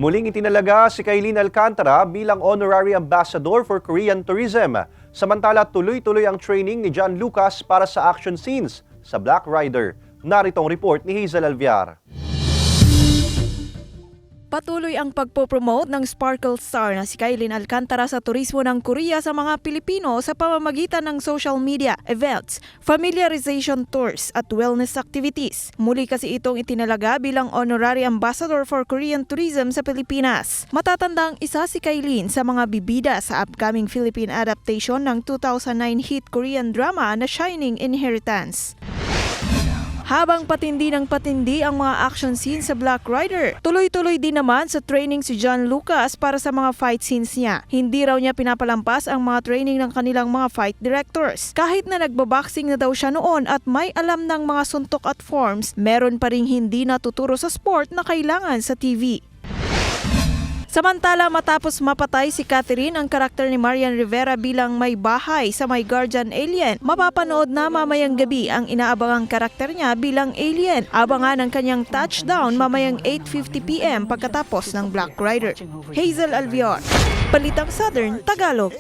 Muling itinalaga si Kailin Alcantara bilang Honorary Ambassador for Korean Tourism. Samantala tuloy-tuloy ang training ni John Lucas para sa action scenes sa Black Rider. Narito ang report ni Hazel Alviar. Patuloy ang pagpopromote ng Sparkle Star na si Kailin Alcantara sa turismo ng Korea sa mga Pilipino sa pamamagitan ng social media, events, familiarization tours at wellness activities. Muli kasi itong itinalaga bilang Honorary Ambassador for Korean Tourism sa Pilipinas. Matatandang isa si Kailin sa mga bibida sa upcoming Philippine adaptation ng 2009 hit Korean drama na Shining Inheritance. Habang patindi ng patindi ang mga action scenes sa Black Rider, tuloy-tuloy din naman sa training si John Lucas para sa mga fight scenes niya. Hindi raw niya pinapalampas ang mga training ng kanilang mga fight directors. Kahit na nagbaboxing na daw siya noon at may alam ng mga suntok at forms, meron pa ring hindi natuturo sa sport na kailangan sa TV. Samantala, matapos mapatay si Catherine, ang karakter ni Marian Rivera bilang may bahay sa may guardian alien, mapapanood na mamayang gabi ang inaabangang karakter niya bilang alien. Abangan ang kanyang touchdown mamayang 8:50 PM pagkatapos ng Black Rider. Hazel Alviar, Balitang Southern, Tagalog.